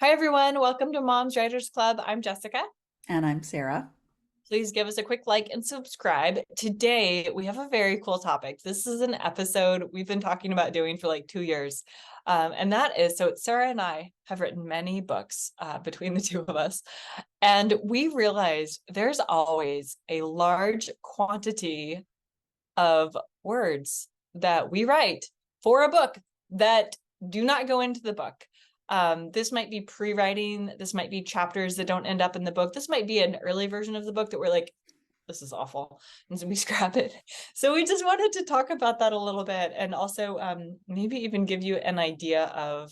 Hi, everyone. Welcome to Mom's Writers Club. I'm Jessica. And I'm Sarah. Please give us a quick like and subscribe. Today, we have a very cool topic. This is an episode we've been talking about doing for like 2 years. And that is, so Sarah and I have written many books between the two of us. And we realized there's always a large quantity of words that we write for a book that do not go into the book. This might be pre-writing. This might be chapters that don't end up in the book. This might be an early version of the book that we're like, this is awful, and so we scrap it. So we just wanted to talk about that a little bit, and also maybe even give you an idea of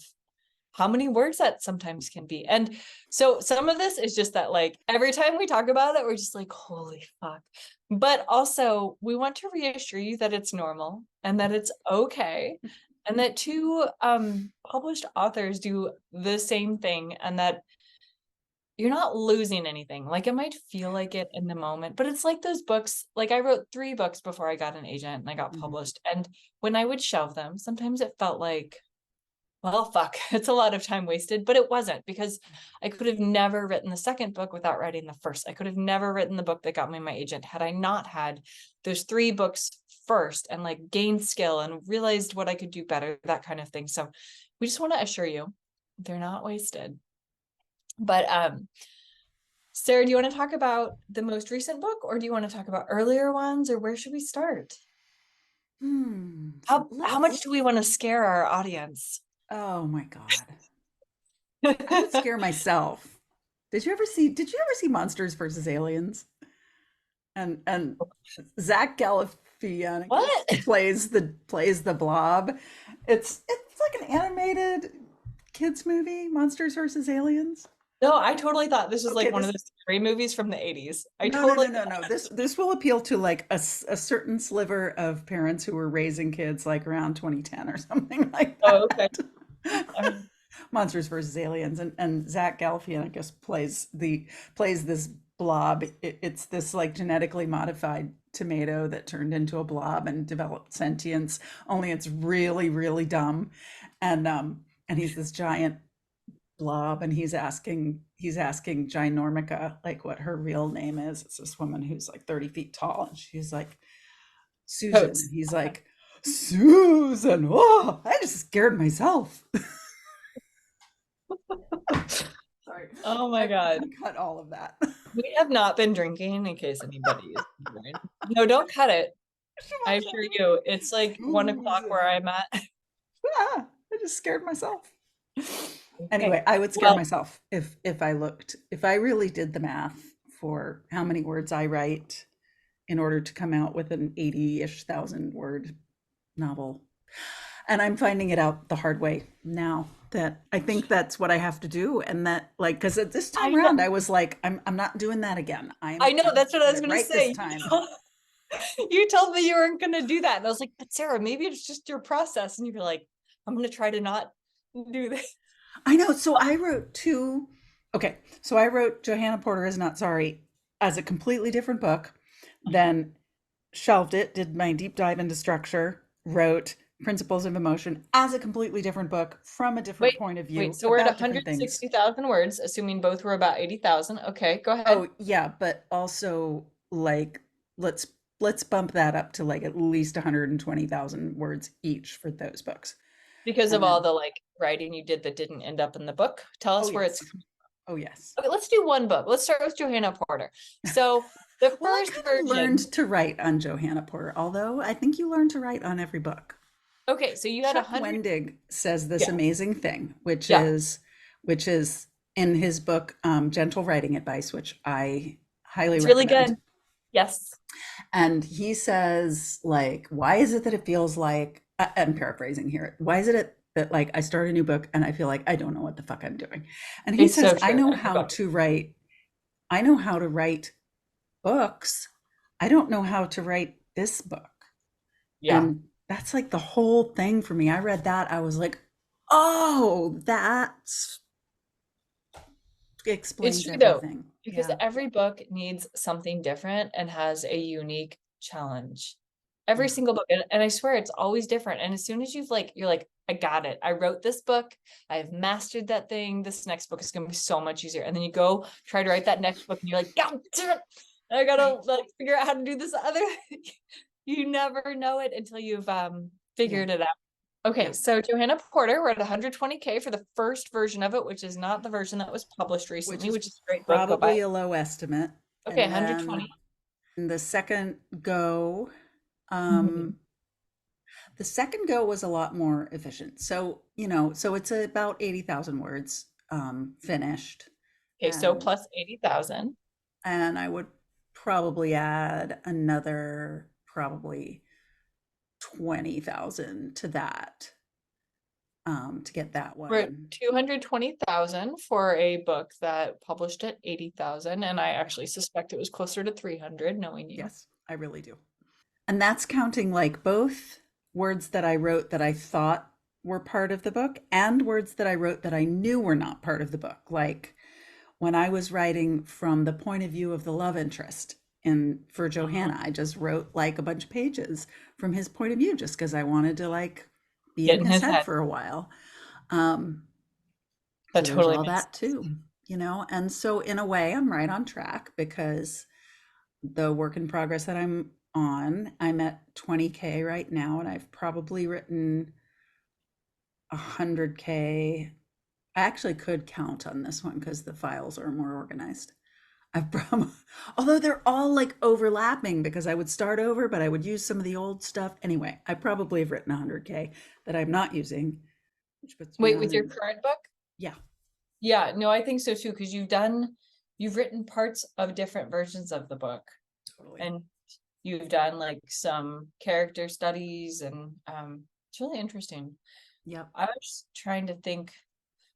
how many words that sometimes can be. And so some of this is just that, like, every time we talk about it, we're just like, holy fuck. But also, we want to reassure you that it's normal and that it's okay, and that two published authors do the same thing, and that you're not losing anything. Like, it might feel like it in the moment, but it's like those books. Like, I wrote 3 books before I got an agent and I got published. And when I would shelve them, sometimes it felt like, well, fuck, it's a lot of time wasted, but it wasn't, because I could have never written the second book without writing the first. I could have never written the book that got me my agent had I not had those 3 books first, and like gained skill and realized what I could do better, that kind of thing. So we just want to assure you they're not wasted. But Sarah, do you want to talk about the most recent book, or do you want to talk about earlier ones, or where should we start? How much do we want to scare our audience? Oh my God. I would scare myself. Did you ever see Monsters versus Aliens? And Zach Galifianakis What? plays the Blob. It's like an animated kids movie, Monsters versus Aliens. No, I totally thought this was Okay, like one of this those scary movies from the 80s. I no, no, totally no, no, no. This will appeal to like a certain sliver of parents who were raising kids like around 2010 or something like Oh, okay. that. Um, Monsters versus Aliens, and Zach Galifianakis plays this blob. It's this like genetically modified tomato that turned into a blob and developed sentience. Only it's really really dumb, and he's this giant blob, and he's asking Ginormica like what her real name is. It's this woman who's like 30 feet tall, and she's like Susan, and Totes. he's like Susan. Oh, I just scared myself. Sorry. Oh my I God. cut all of that. We have not been drinking, in case anybody is wondering. No, don't cut it. I assure you, it's like 1 o'clock where Susan. I'm at. Ah, I just scared myself. Okay. Anyway, I would scare Well, myself if I really did the math for how many words I write in order to come out with an 80-ish thousand word novel. And I'm finding it out the hard way now that I think that's what I have to do. And that like, because at this I time know. around, I was like, I'm not doing that again. I I'm know. That's what I was gonna going to write this say. time. You told me you weren't going to do that. And I was like, but Sarah, maybe it's just your process. And you're like, I'm going to try to not do this. I know. So I wrote two. Okay. So I wrote Johanna Porter is Not Sorry as a completely different book, then shelved it, did my deep dive into structure, wrote Principles of Emotion as a completely different book from a different Wait, point of wait. view So we're at about different things. 160,000 words, assuming both were about 80,000. Okay, go ahead. Oh, yeah, but also like let's let's bump that up to like at least 120,000 words each for those books. Because of And all then the like writing you did that didn't end up in the book. Tell oh us where it's. yes. Oh yes. Okay, let's do one book. Let's start with Johanna Porter. So the Well, I first kind of learned version. to write on Johanna Porter, although I think you learn to write on every book. Okay, so you had a Chuck hundred. Wendig says this Yeah, amazing thing, yeah. which is in his book Gentle Writing Advice, which I highly It's really recommend. good. Yes. And he says, like, why is it that it feels like, I'm paraphrasing here, why is it that like I start a new book and I feel like I don't know what the fuck I'm doing? And he It's says, so true. I forgot. I know how to write books. I don't know how to write this book. Yeah. And that's like the whole thing for me. I read that, I was like, oh, that It's explains true though, everything. because Yeah. every book needs something different and has a unique challenge. every Yeah. single book. And I swear it's always different. And as soon as you're like, I got it. I wrote this book. I have mastered that thing. This next book is going to be so much easier. And then you go try to write that next book and you're like, God damn it, I gotta Right. like figure out how to do this other thing. You never know it until you've Yeah. figured it out. Okay, Yeah. so Johanna Porter, we're at 120K for the first version of it, which is not the version that was published Which recently, is which is a great book. Go buy probably it. a low estimate. Okay, And then 120. the second go, Mhm. um, the second go was a lot more efficient. So, so it's about 80,000 words finished. Okay, so And plus 80,000. and I would probably add another probably 20,000 to that to get that We're at one. 220,000 for a book that published at 80,000, and I actually suspect it was closer to 300, knowing you. Yes, I really do. And that's counting like both words that I wrote that I thought were part of the book and words that I wrote that I knew were not part of the book. Like when I was writing from the point of view of the love interest in for Johanna, I just wrote like a bunch of pages from his point of view just because I wanted to like be Get in in his his head head. for a while. Um, That so there's totally all makes that sense. too, And so in a way, I'm right on track because the work in progress that I'm at 20K right now, and I've probably written 100K. I actually could count on this one because the files are more organized. I've probably, although they're all like overlapping because I would start over, but I would use some of the old stuff. Anyway, I probably have written 100K that I'm not using, which puts me Wait, with your 100. current book? Yeah, Yeah, no, I think so too, because you've written parts of different versions of the book, totally. and you've done like some character studies, and it's really interesting. Yep. I was trying to think.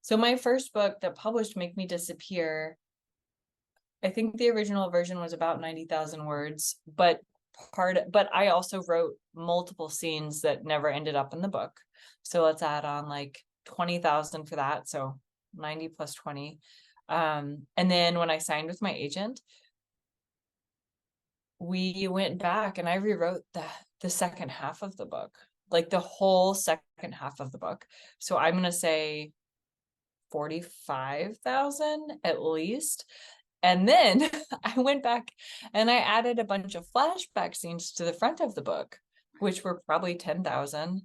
So my first book that published Make Me Disappear, I think the original version was about 90,000 words, but I also wrote multiple scenes that never ended up in the book. So let's add on like 20,000 for that. So 90 plus 20. And then when I signed with my agent, we went back and I rewrote the second half of the book, like the whole second half of the book. So I'm gonna say 45,000 at least. And then I went back and I added a bunch of flashback scenes to the front of the book, which were probably 10,000.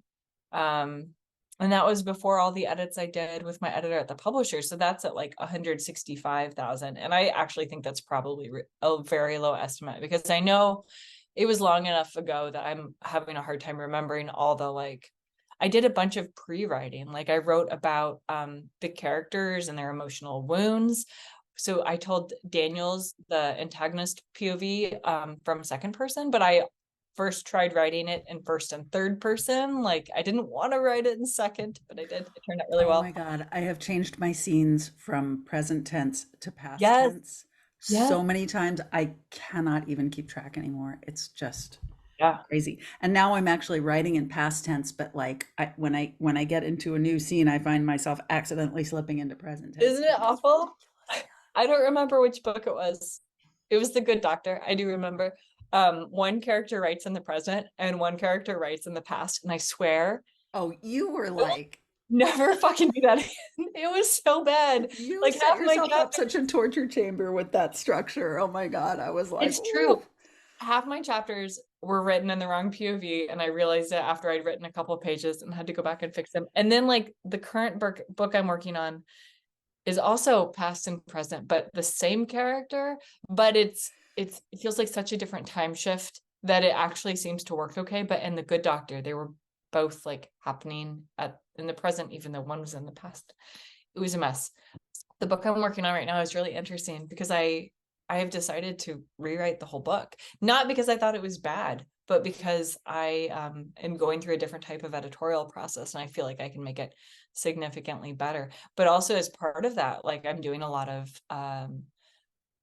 Um, and that was before all the edits I did with my editor at the publisher. So that's at like 165,000. And I actually think that's probably a very low estimate because I know it was long enough ago that I'm having a hard time remembering all the like I did a bunch of pre-writing. Like I wrote about the characters and their emotional wounds. So I told Daniel's the antagonist POV from second person, but I first tried writing it in first and third person. Like I didn't want to write it in second, but I did. It turned out really Oh my well. God. I have changed my scenes from present tense to past Yes, tense yes, so many times. I cannot even keep track anymore. It's just yeah. crazy. And now I'm actually writing in past tense, but like when I get into a new scene, I find myself accidentally slipping into present tense. Isn't it It's awful? ridiculous. I don't remember which book it was. It was The Good Doctor. I do remember. One character writes in the present and one character writes in the past. And I swear Oh, you were I will like, never fucking do that again. It was so bad. you Like set half my yourself up chapters, such a torture chamber with that structure. Oh my God. I was like, it's true. ooh. Half my chapters were written in the wrong POV, and I realized it after I'd written a couple of pages and had to go back and fix them. And then like the current book I'm working on is also past and present, but the same character, but it feels like such a different time shift that it actually seems to work okay. But in The Good Doctor, they were both like happening at in the present, even though one was in the past. It was a mess. The book I'm working on right now is really interesting because I have decided to rewrite the whole book, not because I thought it was bad, but because I am going through a different type of editorial process and I feel like I can make it significantly better. But also as part of that, like I'm doing a lot of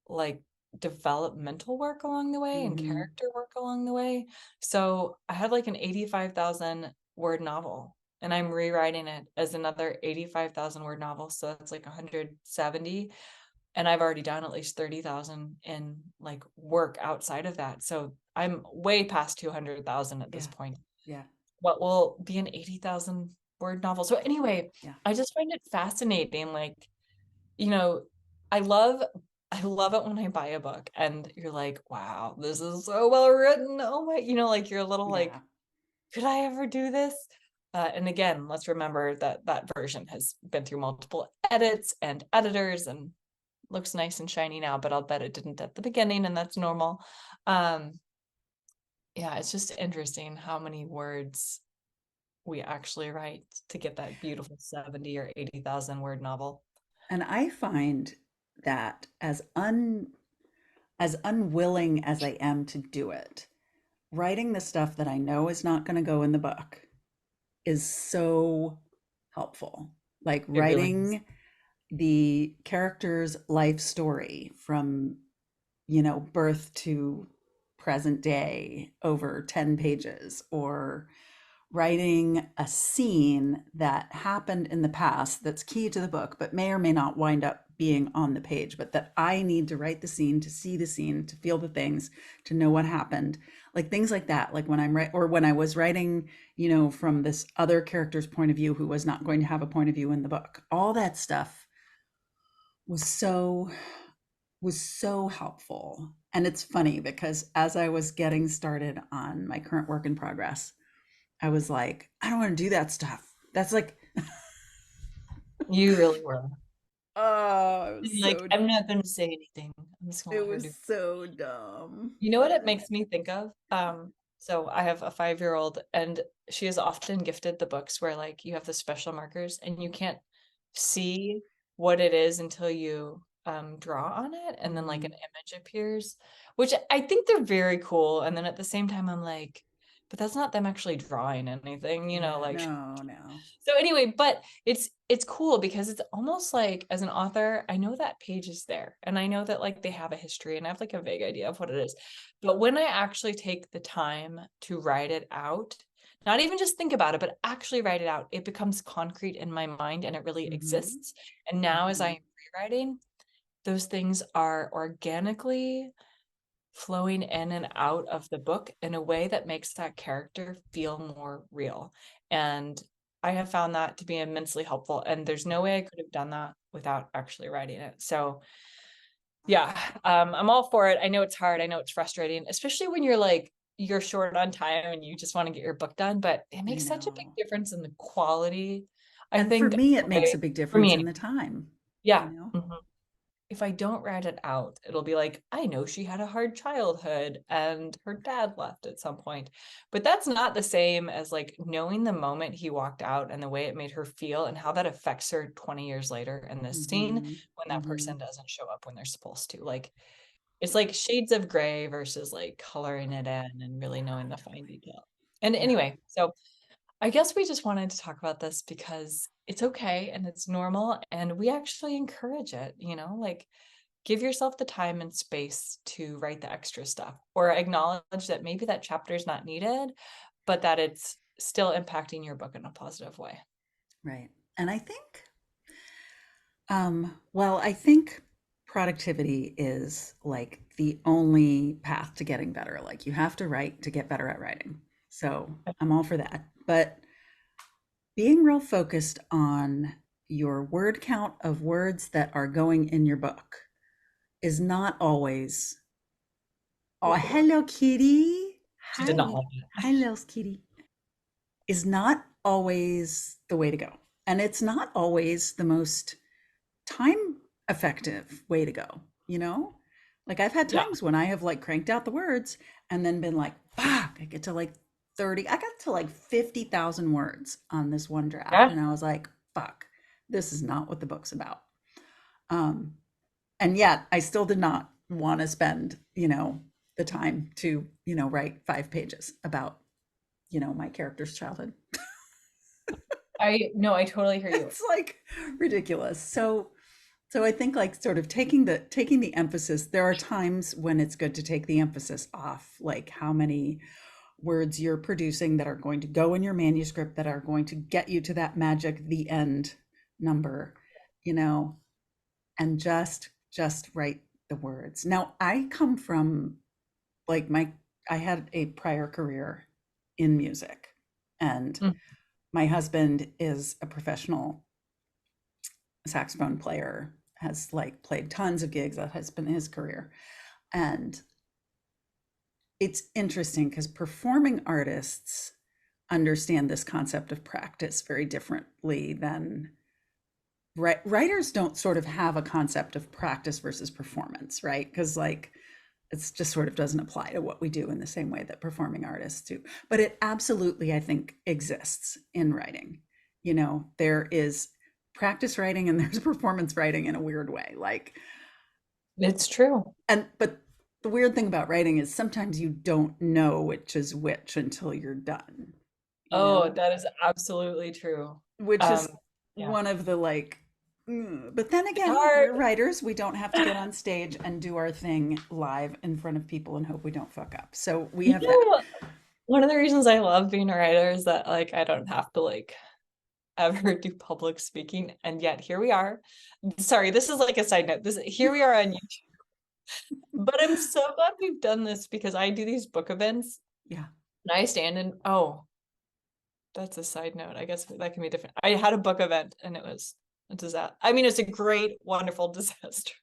like developmental work along the way and Hmm. character work along the way. So I had like an 85,000 word novel and I'm rewriting it as another 85,000 word novel. So that's like 170. and I've already done at least 30,000 in like work outside of that. So I'm way past 200,000 at this Yeah. point. Yeah. What will be an 80,000 word novel? So anyway, Yeah. I just find it fascinating. Like, you know, I love I love it when I buy a book and you're like, wow, this is so well written. Oh my, like you're a little like, Yeah. could I ever do this? And again, let's remember that that version has been through multiple edits and editors and looks nice and shiny now, but I'll bet it didn't at the beginning, and that's normal. Um, yeah, it's just interesting how many words we actually write to get that beautiful 70 or 80,000 word novel. And I find that as unwilling as I am to do it, writing the stuff that I know is not going to go in the book is so helpful. Like It really is. writing the character's life story from, birth to present day over 10 pages, or writing a scene that happened in the past that's key to the book, but may or may not wind up being on the page, but that I need to write the scene, to see the scene, to feel the things, to know what happened. Like things like that. Like when or when I was writing, from this other character's point of view who was not going to have a point of view in the book. All that stuff was so helpful. And it's funny because as I was getting started on my current work in progress, I was like, I don't want to do that stuff. That's like, You really were. oh, Like, I'm not going to say anything. I'm just going to it let her was do. so dumb. You know what it But makes me think of? So I have a 5-year-old and she is often gifted the books where like you have the special markers and you can't see what it is until you draw on it and then like an mm, image appears, which I think they're very cool. And then at the same time I'm like, but that's not them actually drawing anything, yeah, like no, no. so anyway, but it's cool because it's almost like as an author, I know that page is there and I know that like they have a history and I have like a vague idea of what it is. But when I actually take the time to write it out, not even just think about it, but actually write it out, it becomes concrete in my mind and it really Mm-hmm, exists. And now as I mm-hmm, am rewriting, those things are organically flowing in and out of the book in a way that makes that character feel more real. And I have found that to be immensely helpful. And there's no way I could have done that without actually writing it. So yeah, I'm all for it. I know it's hard. I know it's frustrating, especially when you're short on time and you just want to get your book done, but it I makes such a big know. difference in the quality. I And for think, me, it makes okay, a big for me difference in anyway. the time, you Yeah. know? Mhm. If I don't write it out, it'll be like, I know she had a hard childhood and her dad left at some point. But that's not the same as like knowing the moment he walked out and the way it made her feel and how that affects her 20 years later in this scene Mm-hmm, when that mm-hmm. person doesn't show up when they're supposed to. Like it's like shades of gray versus like coloring it in and really knowing the fine Totally. detail. And Yeah. anyway, so I guess we just wanted to talk about this because it's okay and it's normal and we actually encourage it, like give yourself the time and space to write the extra stuff or acknowledge that maybe that chapter is not needed, but that it's still impacting your book in a positive way. Right. And I think productivity is like the only path to getting better. Like you have to write to get better at writing. So I'm all for that. But being real focused on your word count of words that are going in your book is not always, oh, hello, kitty. She did not Hi. like it. Hello, kitty. Is not always the way to go. And it's not always the most time effective way to go, you know? Like I've had Yeah. times when I have like cranked out the words and then been like, fuck, I get to like 30, I got to like 50,000 words on this one draft. Yeah. And I was like, fuck, this is not what the book's about. Um, and yet I still did not want to spend, the time to, write 5 pages about, my character's childhood. I no, I totally hear you. It's like ridiculous. So I think like sort of taking the emphasis, there are times when it's good to take the emphasis off, like how many words you're producing that are going to go in your manuscript that are going to get you to that magic the end number, you know, and just just write the words. Now, I come from like I had a prior career in music, and Mm. my husband is a professional saxophone player, has like played tons of gigs. That has been his career. And it's interesting because performing artists understand this concept of practice very differently than writers don't sort of have a concept of practice versus performance, right? Because like it's just sort of doesn't apply to what we do in the same way that performing artists do. But it absolutely, I think, exists in writing. You know, there is practice writing and there's performance writing in a weird way. Like, It's true. but the weird thing about writing is sometimes you don't know which is which until you're done, you Oh, know, that is absolutely true. which Um, is yeah. one of the like, but then It's again, hard. we're writers. We don't have to get on stage and do our thing live in front of people and hope we don't fuck up. So we You have that. know, one of the reasons I love being a writer is that like I don't have to like ever do public speaking, and yet here we are. Sorry, this is like a side note. This here we are on YouTube. But I'm so glad we've done this because I do these book events Yeah. and I stand in that's a side note. I guess that can be different. I had a book event and it was a disaster. I mean, it's a great, wonderful disaster.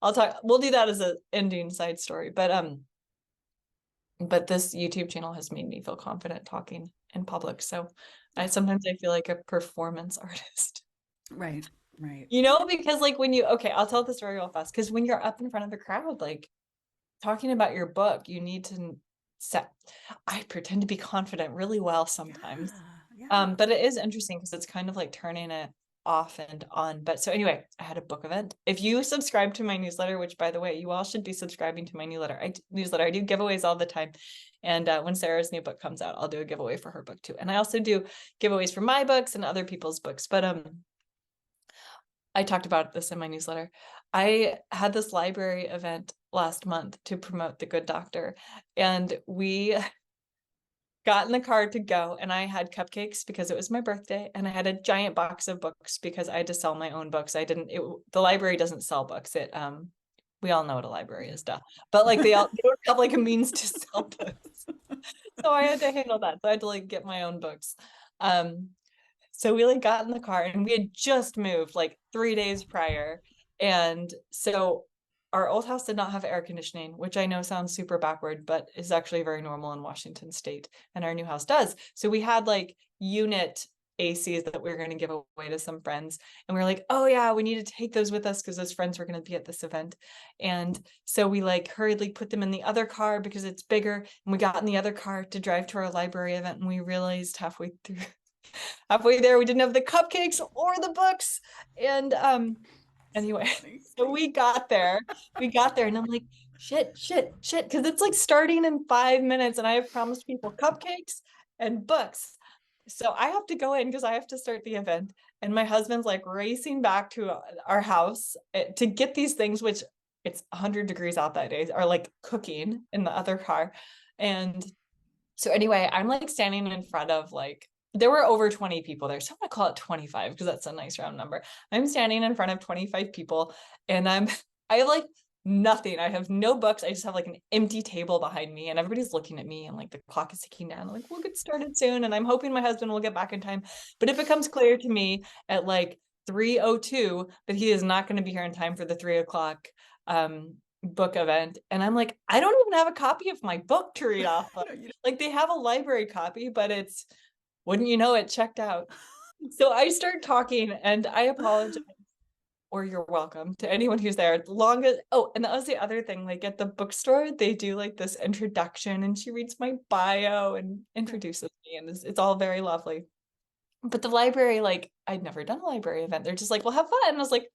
We'll do that as an ending side story. But this YouTube channel has made me feel confident talking in public. So I Yeah. sometimes I feel like a performance artist. Right. Right. You know, because like when you okay, I'll tell the story real fast. Because when you're up in front of a crowd, like talking about your book, you need to set I pretend to be confident really well Yeah. sometimes. Yeah. But it is interesting because it's kind of like turning it off and on. But so anyway, I had a book event. If you subscribe to my newsletter, which by the way, you all should be subscribing to my newsletter. I do giveaways all the time. And when Sarah's new book comes out, I'll do a giveaway for her book too. And I also do giveaways for my books and other people's books. But I talked about this in my newsletter. I had this library event last month to promote The Good Doctor, and we got in the car to go, and I had cupcakes because it was my birthday, and I had a giant box of books because I had to sell my own books. The library doesn't sell books. We all know what a library is, duh. But like they don't have like a means to sell books. So I had to handle that. So I had to like get my own books. Um, so we like got in the car and we had just moved like 3 days prior. And so our old house did not have air conditioning, which I know sounds super backward, but is actually very normal in Washington state. And our new house does. So we had like unit ACs that we were going to give away to some friends. And we were like, oh yeah, we need to take those with us because those friends were going to be at this event. And so we like hurriedly put them in the other car because it's bigger. And we got in the other car to drive to our library event. And we realized halfway there we didn't have the cupcakes or the books. And So anyway, funny. so we got there and I'm like, shit, because it's like starting in 5 minutes and I have promised people cupcakes and books. So I have to go in because I have to start the event. And my husband's like racing back to our house to get these things, which it's 100 degrees out that day, are like cooking in the other car. And so anyway, I'm like standing in front of like there were over 20 people there. So I'm gonna call it 25 because that's a nice round number. I'm standing in front of 25 people and I have like nothing. I have no books. I just have like an empty table behind me and everybody's looking at me and like the clock is ticking down. I'm like, we'll get started soon. And I'm hoping my husband will get back in time. But it becomes clear to me at like 3:02 that he is not going to be here in time for the 3 o'clock book event. And I'm like, I don't even have a copy of my book to read off of. No, you Like they have a library copy, but it's wouldn't you know it checked out. So I start talking and I apologize or you're welcome to anyone who's there. Longest and that was the other thing. Like at the bookstore, they do like this introduction and she reads my bio and introduces me and it's all very lovely. But the library, like I'd never done a library event. They're just like, well, have fun. And I was like,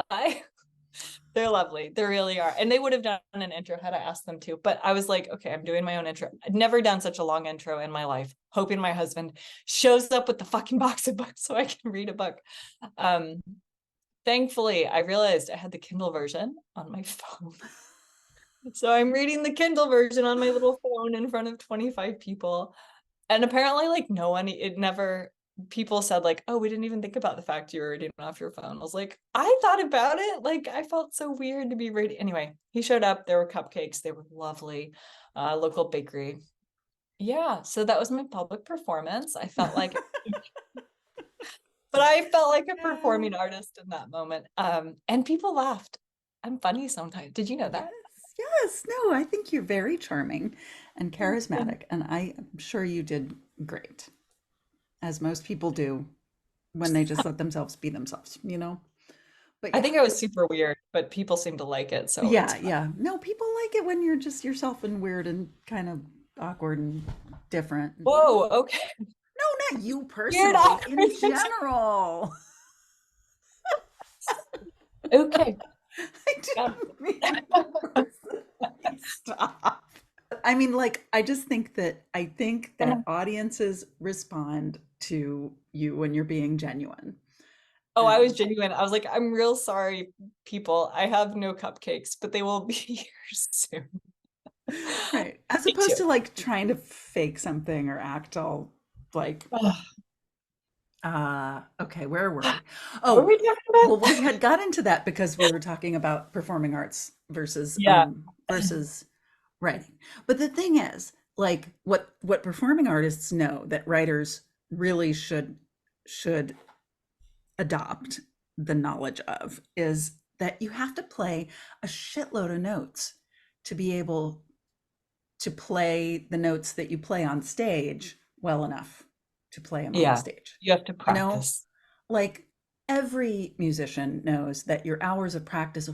bye. They're lovely. They really are. And they would have done an intro had I asked them to. But I was like, okay, I'm doing my own intro. I'd never done such a long intro in my life, hoping my husband shows up with the fucking box of books so I can read a book. Um, Thankfully, I realized I had the Kindle version on my phone. So I'm reading the Kindle version on my little phone in front of 25 people. And apparently, like, no one, it never people said like, oh, we didn't even think about the fact you were reading off your phone. I was like, I thought about it. Like, I felt so weird to be reading. Anyway, he showed up. There were cupcakes. They were lovely. Local bakery. Yeah. So that was my public performance. I felt like, but I felt like a Yeah. performing artist in that moment. And people laughed. I'm funny sometimes. Did you know Yes, that? yes. No, I think you're very charming and charismatic, and I'm sure you did great, as most people do when they just let themselves be themselves, you know? But I yeah, think I was super weird, but people seem to like it, so it's yeah, fun. yeah. No, people like it when you're just yourself and weird and kind of awkward and different. Whoa, okay. No, not you Weird, personally, awkward. in general. Okay. I Got didn't mean you it. personally. Stop. I mean, like, I think that audiences respond to you when you're being genuine. Oh, I was And genuine. I was like, I'm real sorry, people. I have no cupcakes, but they will be here soon. right. As Me opposed too. to like trying to fake something or act all like, Ugh. okay, where were we? What were Oh, we talking well, about? we had got into that because we were talking about performing arts Yeah. versus writing. But the thing is, like what performing artists know that writers really should adopt the knowledge of is that you have to play a shitload of notes to be able to play the notes that you play on stage well enough to play them on the Yeah. stage. You have to You know, practice. like every musician knows that your hours of practice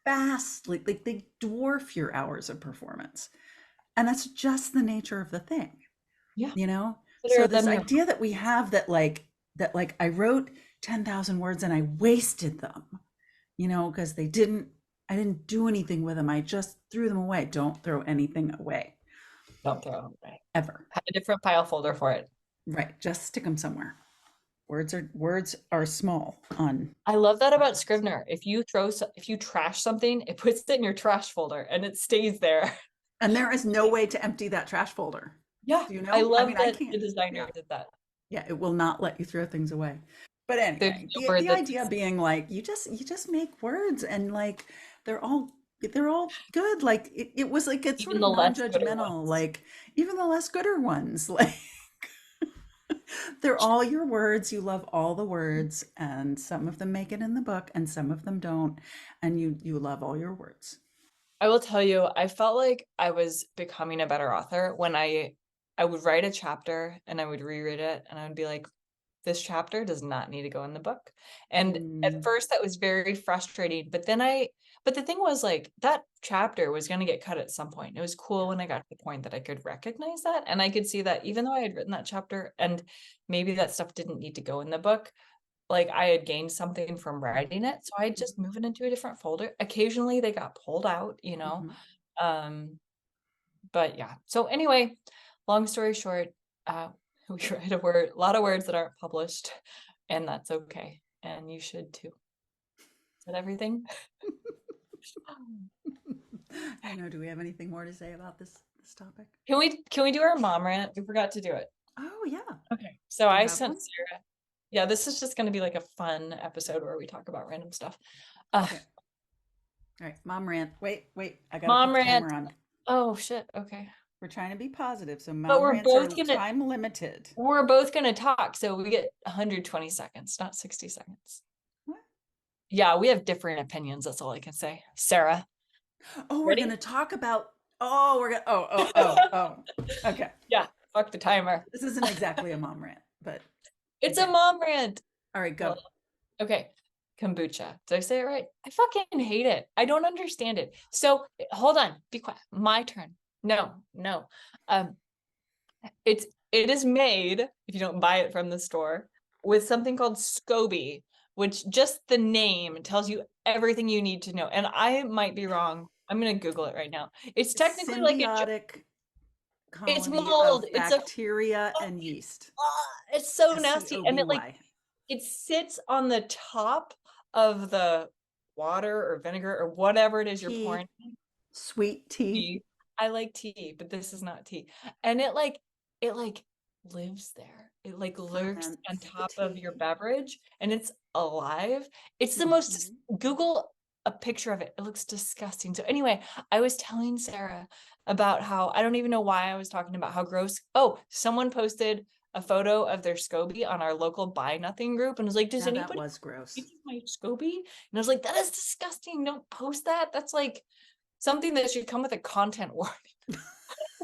vastly, like they dwarf your hours of performance. And that's just the nature of the thing, Yeah. you know? So Consider this them your idea that we have that I wrote 10,000 words and I wasted them, you know, because I didn't do anything with them. I just threw them away. Don't throw anything away don't throw them away. ever. Have a different file folder for it. Right. Just stick them somewhere. Words are small on I love that about objects. Scrivener. If you trash something, it puts it in your trash folder and it stays there. And there is no way to empty that trash folder. Yeah. Do you I know? I love mean, I that the can't. designer Yeah. did that. Yeah, it will not let you throw things away. But There's anyway, no the word that idea being like you just make words and like they're all they're all good. Like it was like it's sort even of the less gooder non-judgmental, ones. like even the less gooder ones. Like they're all your words. You love all the words, and some of them make it in the book and some of them don't. And you love all your words. I will tell you, I felt like I was becoming a better author when I would write a chapter and I would reread it and I would be like, this chapter does not need to go in the book. And at Mm, first that was very frustrating, but the thing was like that chapter was going to get cut at some point. It was cool yeah. when I got to the point that I could recognize that and I could see that even though I had written that chapter and maybe that stuff didn't need to go in the book, like I had gained something from writing it. So I just move it into a different folder. Occasionally they got pulled out, you know. Mhm. Um, but yeah. So anyway, long story short, uh, we write a lot of words that aren't published, and that's okay. And you should too. Is that everything? I know. Do we have anything more to say about this topic? Can we do our mom rant? We forgot to do it. Oh yeah. Okay. So Do you I have sent one? Sarah. Yeah, this is just gonna be like a fun episode where we talk about random stuff. Uh, Okay. All right. Mom rant. Wait. I gotta put mom the timer rant. on. Oh shit. Okay. We're trying to be positive, so But mom we're rants both are gonna time limited. we're both gonna talk, so we get 120 seconds, not 60 seconds. What? Yeah, we have different opinions. That's all I can say. Sarah, Oh, we're ready? gonna talk about. Oh, we're gonna. Oh. Okay. Yeah, fuck the timer. This isn't exactly a mom rant, but It's a okay. mom rant. All right, Well, go. okay. Kombucha. Did I say it right? I fucking hate it. I don't understand it. So hold on. Be quiet. My turn. No, no. Um, it is made, if you don't buy it from the store, with something called SCOBY, which just the name tells you everything you need to know. And I might be wrong. I'm gonna Google it right now. It's technically like Symbiotic it's colony mold. of It's a bacteria and yeast. it's so S C nasty. O And B it like Y. it sits on the top of the water or vinegar or whatever it is you're Tea, pouring. sweet tea. Tea. I like tea, but this is not tea. And it like lives there. It like lurks on Ferments the top of your tea. beverage and it's alive. It's the most, Mhm. Google a picture of it. It looks disgusting. So anyway, I was telling Sarah about how, I don't even know why I was talking about how gross. Oh, someone posted a photo of their SCOBY on our local Buy Nothing group and was like, does Yeah, that anybody was gross. use my SCOBY? And I was like, that is disgusting. Don't post that. That's like something that should come with a content warning.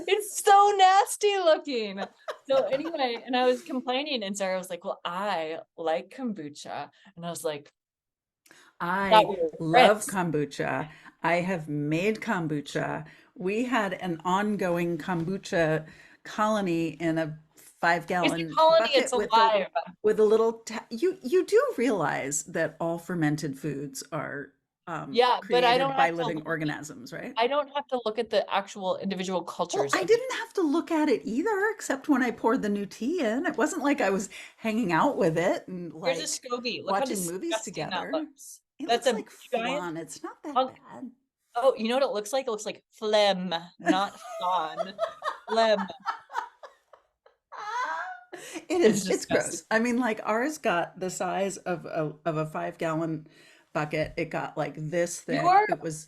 It's so nasty looking. So anyway, and I was complaining, and Sarah was like, "Well, I like kombucha," and I was like, "That I we were love friends." kombucha. I have made kombucha. We had an ongoing kombucha colony in a five It's a gallon colony. It's bucket alive. with a little you do realize that all fermented foods are Yeah, but I don't created by have to living look at the. organisms, right? I don't have to look at the actual individual Well, cultures I of the. didn't have to look at it either, except when I poured the new tea in. It wasn't like I was hanging out with it and Here's a like SCOBY. Look how watching movies disgusting that together. looks. It That's looks a like giant flan. It's not that hunk. bad. Oh, you know what it looks like? It looks like phlegm, not fun. Phlegm. It It's is. It's disgusting. gross. I mean, like ours got the size of a 5 gallon bucket. It got like this You thick. are It was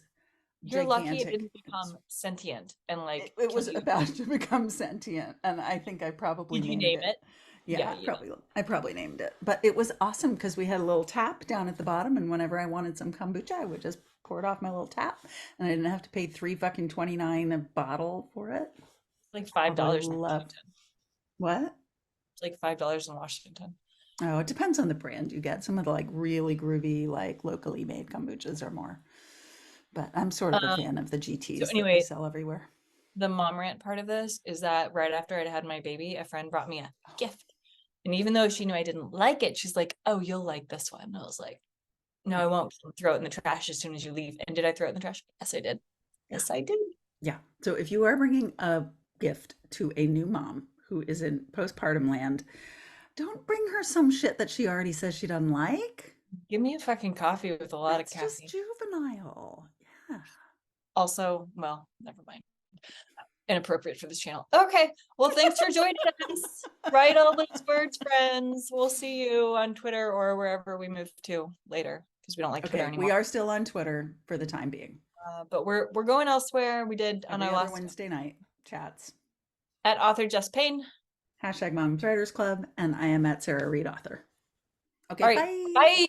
You're lucky it gigantic. didn't become sentient and like It kill was you. about to become sentient, and I think I probably Did you named name it. it? Yeah, Yeah, yeah. I probably named it. But it was awesome because we had a little tap down at the bottom, and whenever I wanted some kombucha, I would just pour it off my little tap, and I didn't have to pay 3 fucking 29 a bottle for it. It's like five Although I dollars in love Washington. what? It's like $5 in Washington. Oh, it depends on the brand you get. Some of the like really groovy, like locally made kombuchas are more. But I'm sort of a Um, fan of the so GTs that they anyway, sell everywhere. the mom rant part of this is that right after I'd had my baby, a friend brought me a gift. And even though she knew I didn't like it, she's like, "Oh, you'll like this one." And I was like, "No, I won't. Throw it in the trash as soon as you leave." And did I throw it in the trash? Yes, I did. Yeah. Yes, I did. Yeah. So if you are bringing a gift to a new mom who is in postpartum land, don't bring her some shit that she already says she doesn't like. Give me a fucking coffee with a lot of That's just caffeine. juvenile. Yeah. Also, well, never mind. Inappropriate for this channel. Okay. Well, thanks for joining us. Write all those words, friends. We'll see you on Twitter or wherever we move to later because we don't like Twitter Okay, we anymore. are still on Twitter for the time being. But we're going elsewhere. We did on Every our other last Wednesday night chats. at author Just Payne. Hashtag Moms Writers Club, and I am at Sarah Reed Author. Okay, All right. bye. Bye.